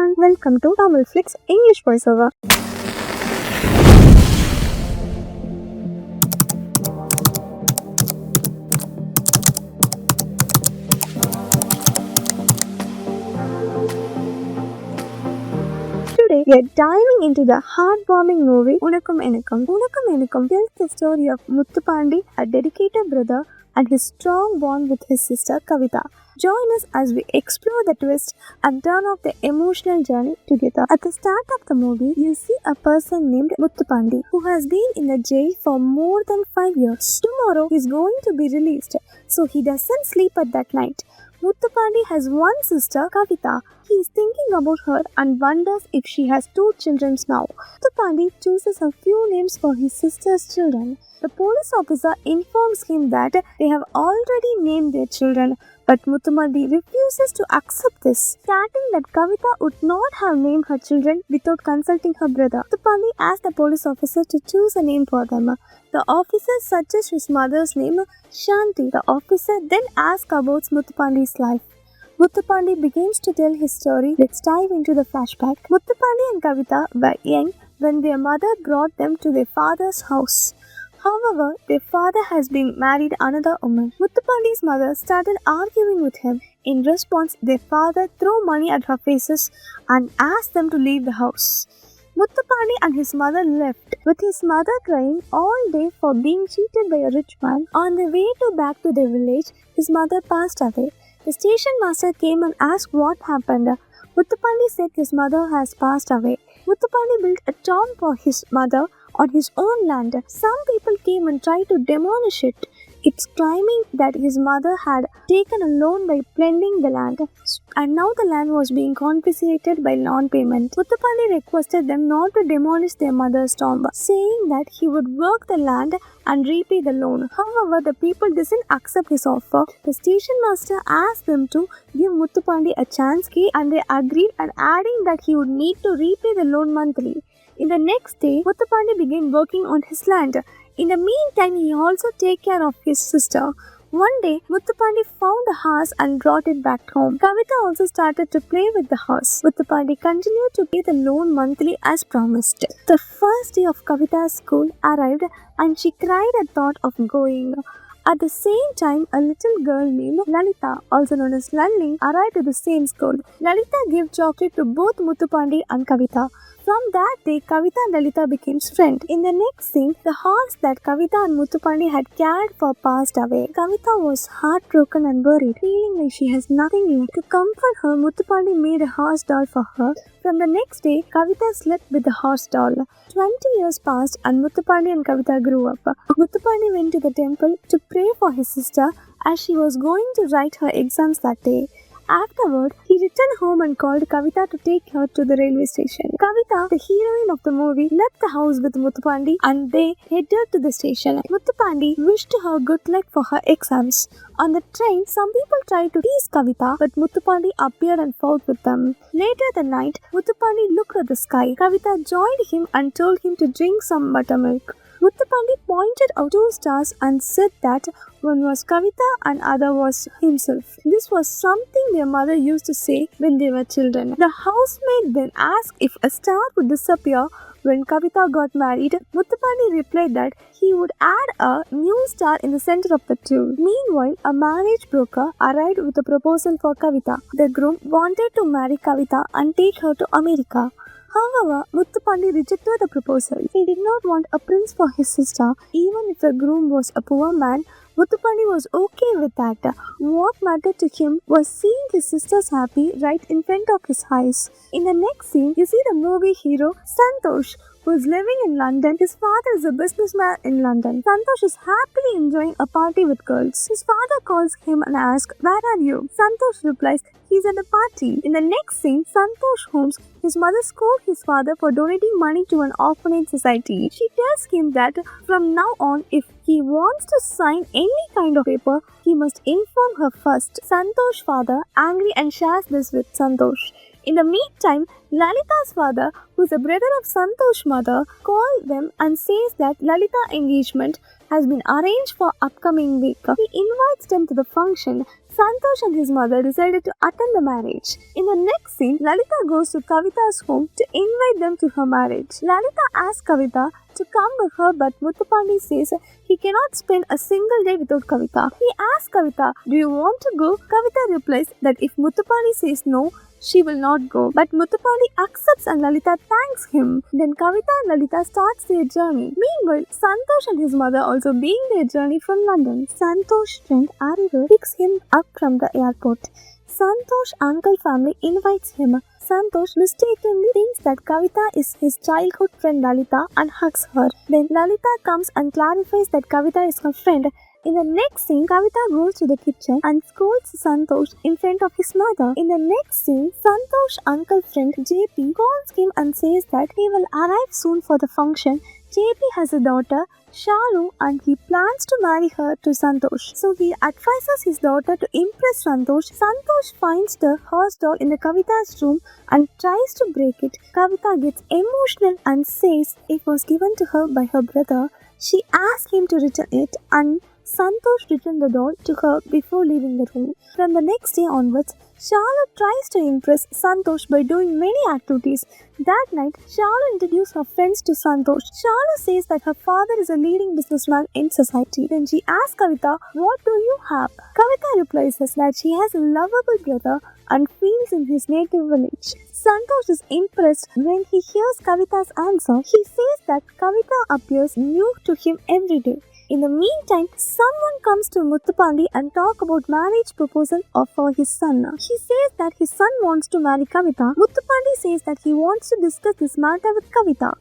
everyone, welcome to TamiFlix English Voiceover. Today, we are diving into the heartwarming movie Unakkum Enakkum. Unakkum Enakkum tells the story of Muthupandi, a dedicated brother, and his strong bond with his sister Kavitha. Join us as we explore the twist and turn of the emotional journey together. At the start of the movie, you see a person named Muthupandi who has been in the jail for more than 5 years. Tomorrow, he is going to be released, so he doesn't sleep at that night. Muthupandi has one sister, Kavitha. He is thinking about her and wonders if she has 2 children now. Muthupandi chooses a few names for his sister's children. The police officer informs him that they have already named their children, but Muthupandi refuses to accept this, stating that Kavitha would not have named her children without consulting her brother. Muthupandi asks the police officer to choose a name for them. The officer suggests his mother's name, Shanti. The officer then asks about Muthupandi's life. Muthupandi begins to tell his story. Let's dive into the flashback. Muthupandi and Kavitha were young when their mother brought them to their father's house. However, their father has been married another woman. Muthupandi's mother started arguing with him. In response, their father threw money at her faces and asked them to leave the house. Muthupandi and his mother left, with his mother crying all day for being cheated by a rich man. On the way back to their village, his mother passed away. The station master came and asked what happened. Muthupandi said his mother has passed away. Muthupandi built a tomb for his mother on his own land. Some people came and tried to demolish it. It's claiming that his mother had taken a loan by planting the land, and now the land was being confiscated by non-payment. Muthupandi requested them not to demolish their mother's tomb, saying that he would work the land and repay the loan. However, the people didn't accept his offer. The station master asked them to give Muthupandi a chance, and they agreed, and adding that he would need to repay the loan monthly. In the next day, Muthupandi began working on his land. In the meantime, he also take care of his sister. One day, Muthupandi found a horse and brought it back home. Kavitha also started to play with the horse. Muthupandi continued to pay the loan monthly as promised. The first day of Kavitha's school arrived and she cried at thought of going. At the same time, a little girl named Lalita, also known as Lalli, arrived to the same school. Lalita gave chocolate to both Muthupandi and Kavitha. From that day, Kavitha and Lalita became friends. In the next scene, the horse that Kavitha and Muthupandi had cared for passed away. Kavitha was heartbroken and worried, feeling like she has nothing left. To comfort her, Muthupandi made a horse doll for her. From the next day, Kavitha slept with the horse doll. 20 years passed and Muthupandi and Kavitha grew up. Muthupandi went to the temple to pray for his sister as she was going to write her exams that day. Afterward, he returned home and called Kavitha to take her to the railway station. Kavitha, the heroine of the movie, left the house with Muthupandi and they headed to the station. Muthupandi wished her good luck for her exams. On the train, some people tried to tease Kavitha, but Muthupandi appeared and fought with them. Later that night, Muthupandi looked at the sky. Kavitha joined him and told him to drink some buttermilk. Muthupandi pointed out 2 stars and said that one was Kavitha and other was himself. This was something their mother used to say when they were children. The housemaid then asked if a star would disappear when Kavitha got married. Muthupandi replied that he would add a new star in the center of the tube. Meanwhile, a marriage broker arrived with a proposal for Kavitha. The groom wanted to marry Kavitha and take her to America. However, Muthupandi rejected the proposal. He did not want a prince for his sister. Even if the groom was a poor man, Muthupandi was okay with that. What mattered to him was seeing his sisters happy right in front of his eyes. In the next scene, you see the movie hero Santhosh, who is living in London. His father is a businessman in London. Santhosh is happily enjoying a party with girls. His father calls him and asks, "Where are you?" Santhosh replies, "He's at a party." In the next scene, Santhosh Holmes, his mother scolded his father for donating money to an orphanage society. She tells him that from now on, if he wants to sign any kind of paper, he must inform her first. Santosh's father, angry and shares this with Santhosh. In the meantime, Lalita's father, who is a brother of Santhosh's mother, calls them and says that Lalita's engagement has been arranged for upcoming week. He invites them to the function. Santhosh and his mother decided to attend the marriage. In the next scene, Lalita goes to Kavitha's home to invite them to her marriage. Lalita asks Kavitha to come with her, but Muthupandi says he cannot spend a single day without Kavitha. He asks Kavitha, "Do you want to go?" Kavitha replies that if Muthupandi says no, she will not go. But Muthupandi accepts and Lalita thanks him. Then Kavitha and Lalita starts their journey. Meanwhile, Santhosh and his mother also begin their journey from London. Santosh's friend Arivu picks him up from the airport. Santosh's uncle family invites him. Santosh mistakenly thinks that Kavitha is his childhood friend Lalita and hugs her. Then Lalita comes and clarifies that Kavitha is her friend. In the next scene, Kavitha goes to the kitchen and scolds Santhosh in front of his mother. In the next scene, Santosh's uncle friend JP calls him and says that he will arrive soon for the function. JP has a daughter, Shalu, and he plans to marry her to Santhosh. So he advises his daughter to impress Santhosh. Santhosh finds the horse doll in the Kavitha's room and tries to break it. Kavitha gets emotional and says it was given to her by her brother. She asks him to return it and Santhosh returned the doll to her before leaving the room. From the next day onwards, Charlotte tries to impress Santhosh by doing many activities. That night, Charlotte introduces her friends to Santhosh. Charlotte says that her father is a leading businessman in society. Then she asks Kavitha, "What do you have?" Kavitha replies that she has a lovable brother and feels in his native village. Santhosh is impressed when he hears Kavitha's answer. He says that Kavitha appears new to him every day. In the meantime, someone comes to Muthupandi and talk about marriage proposal for his son. He says that his son wants to marry Kavitha. Muthupandi says that he wants to discuss this matter with Kavitha.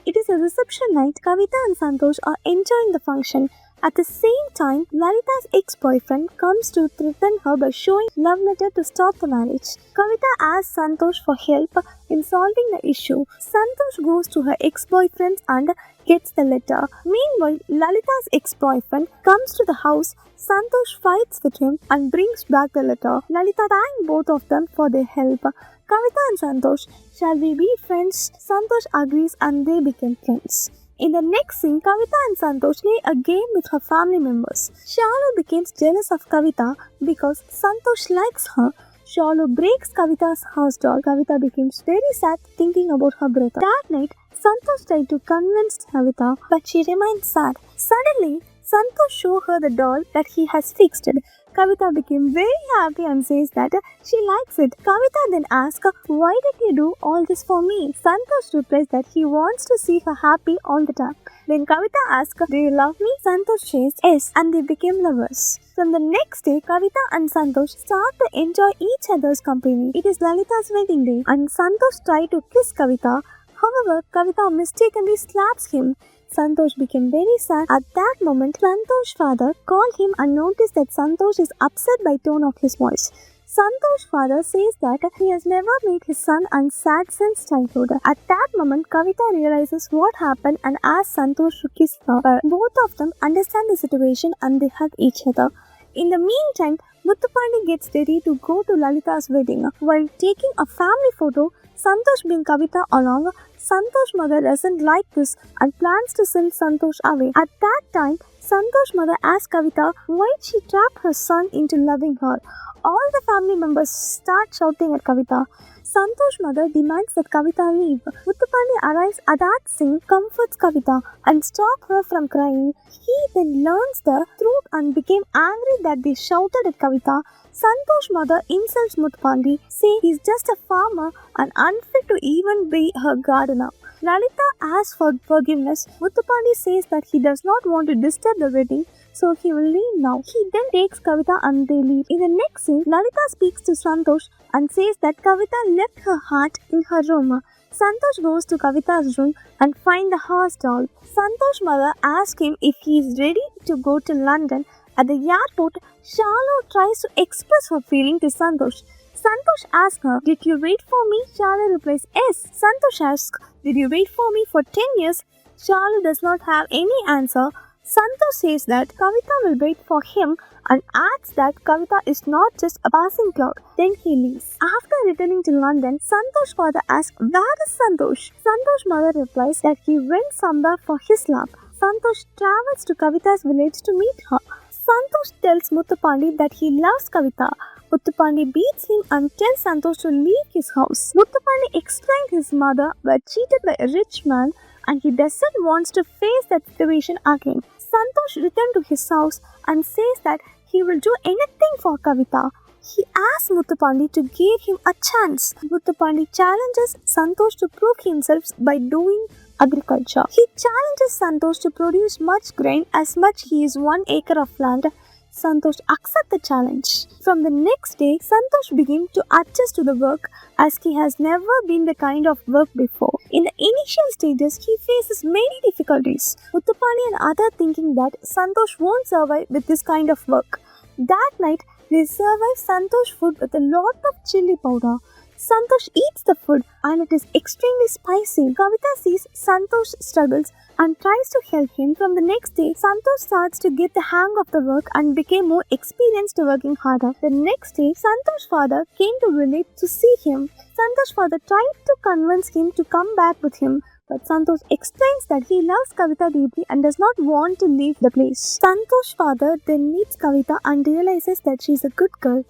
It is a reception night. Kavitha and Santhosh are enjoying the function. At the same time, Lalita's ex-boyfriend comes to threaten her by showing love letter to stop the marriage. Kavitha asks Santhosh for help in solving the issue. Santhosh goes to her ex-boyfriend and gets the letter. Meanwhile, Lalita's ex-boyfriend comes to the house. Santhosh fights with him and brings back the letter. Lalita thanks both of them for their help. Kavitha and Santhosh, "Shall we be friends?" Santhosh agrees and they become friends. In the next scene, Kavitha and Santhosh play a game with her family members. Shalu becomes jealous of Kavitha because Santhosh likes her. Shalu breaks Kavitha's house doll. Kavitha becomes very sad thinking about her brother. That night, Santhosh tried to convince Kavitha, but she remains sad. Suddenly, Santhosh shows her the doll that he has fixed. Kavitha became very happy and says that she likes it. Kavitha then asks, "Why did you do all this for me?" Santhosh replies that he wants to see her happy all the time. Then Kavitha asks, "Do you love me?" Santhosh says yes, and they became lovers. From the next day, Kavitha and Santhosh start to enjoy each other's company. It is Lalita's wedding day, and Santhosh tries to kiss Kavitha. However, Kavitha mistakenly slaps him. Santhosh became very sad. At that moment, Santosh's father called him and noticed that Santhosh is upset by tone of his voice. Santhosh's father says that he has never met his son and sad since childhood. At that moment, Kavitha realizes what happened and asks Santhosh to kiss her. Both of them understand the situation and they hug each other. In the meantime, Muthupandi gets ready to go to Lalita's wedding. While taking a family photo, Santhosh brings Kavitha along. Santosh's mother doesn't like this and plans to send Santhosh away. At that time, Santosh's mother asks Kavitha why she trapped her son into loving her. All the family members start shouting at Kavitha. Santosh's mother demands that Kavitha leave. Muthupandi arrives at that scene, comforts Kavitha and stops her from crying. He then learns the truth and became angry that they shouted at Kavitha. Santosh's mother insults Muthupandi, saying he's just a farmer and unfit to even be her gardener. Lalita asks for forgiveness. Muthupandi says that he does not want to disturb the wedding, so he will leave now. He then takes Kavitha and they leave. In the next scene, Lalita speaks to Santhosh and says that Kavitha left her heart in her room. Santhosh goes to Kavitha's room and finds the horse doll. Santosh's mother asks him if he is ready to go to London. At the airport, Charlotte tries to express her feeling to Santhosh. Santhosh asks her, "Did you wait for me?" Charlotte replies, "Yes." Santhosh asks, "Did you wait for me for 10 years?" Charlotte does not have any answer. Santhosh says that Kavitha will wait for him and adds that Kavitha is not just a passing cloud. Then he leaves. After returning to London, Santhosh's father asks, "Where is Santhosh?" Santhosh's mother replies that he went somewhere for his love. Santhosh travels to Kavitha's village to meet her. Santhosh tells Muthupandi that he loves Kavitha. Muthupandi beats him and tells Santhosh to leave his house. Muthupandi explains his mother was cheated by a rich man and he doesn't want to face that situation again. Santhosh returns to his house and says that he will do anything for Kavitha. He asks Muthupandi to give him a chance. Muthupandi challenges Santhosh to prove himself by doing agriculture. He challenges Santhosh to produce much grain as much he is 1 acre of land. Santhosh accepts the challenge. From the next day, Santhosh begins to adjust to the work as he has never been the kind of work before. In the initial stages, he faces many difficulties. Muthupandi and others thinking that Santhosh won't survive with this kind of work. That night, they survive Santhosh food with a lot of chili powder. Santhosh eats the food and it is extremely spicy. Kavitha sees Santhosh struggles and tries to help him. From the next day, Santhosh starts to get the hang of the work and became more experienced working harder. The next day, Santosh's father came to village to see him. Santosh's father tried to convince him to come back with him, but Santhosh explains that he loves Kavitha deeply and does not want to leave the place. Santosh's father then meets Kavitha and realizes that she is a good girl.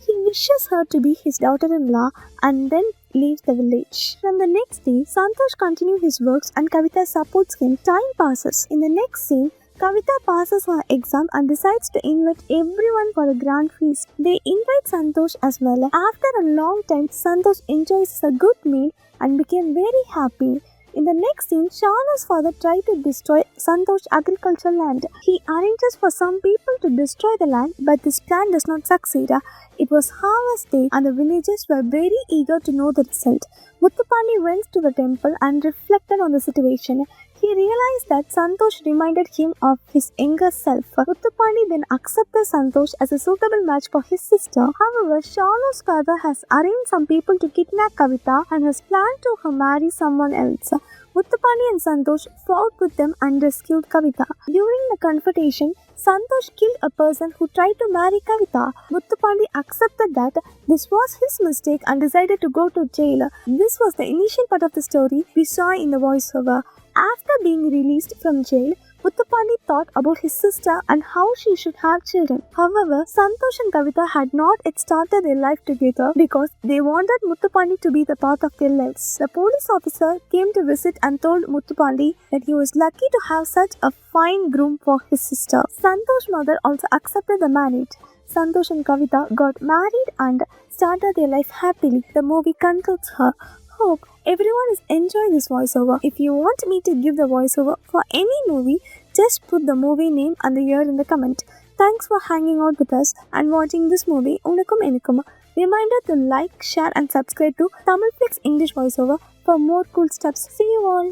He wishes her to be his daughter-in-law and then leaves the village. From the next day, Santhosh continues his works and Kavitha supports him. Time passes. In the next scene, Kavitha passes her exam and decides to invite everyone for a grand feast. They invite Santhosh as well. After a long time, Santhosh enjoys a good meal and became very happy. In the next scene, Shanu's father tries to destroy Santhosh's agricultural land. He arranges for some people to destroy the land, but this plan does not succeed. It was harvest day and the villagers were very eager to know the result. Muthupandi went to the temple and reflected on the situation. He realized that Santhosh reminded him of his younger self. Muthupandi then accepted Santhosh as a suitable match for his sister. However, Shanu's father has arranged some people to kidnap Kavitha and has planned to her marry someone else. Muthupandi and Santhosh fought with them and rescued Kavitha. During the confrontation, Santhosh killed a person who tried to marry Kavitha. Muthupandi accepted that this was his mistake and decided to go to jail. This was the initial part of the story we saw in the voiceover. After being released from jail, Muthupandi thought about his sister and how she should have children. However, Santhosh and Kavitha had not yet started their life together because they wanted Muthupandi to be the part of their lives. The police officer came to visit and told Muthupandi that he was lucky to have such a fine groom for his sister. Santhosh's mother also accepted the marriage. Santhosh and Kavitha got married and started their life happily. The movie concludes here. Hope everyone is enjoying this voiceover. If you want me to give the voiceover for any movie, just put the movie name and the year in the comment. Thanks for hanging out with us and watching this movie, Unakkum Enakkum. Reminder to like, share and subscribe to TamiFlix English Voiceover for more cool stuff. See you all.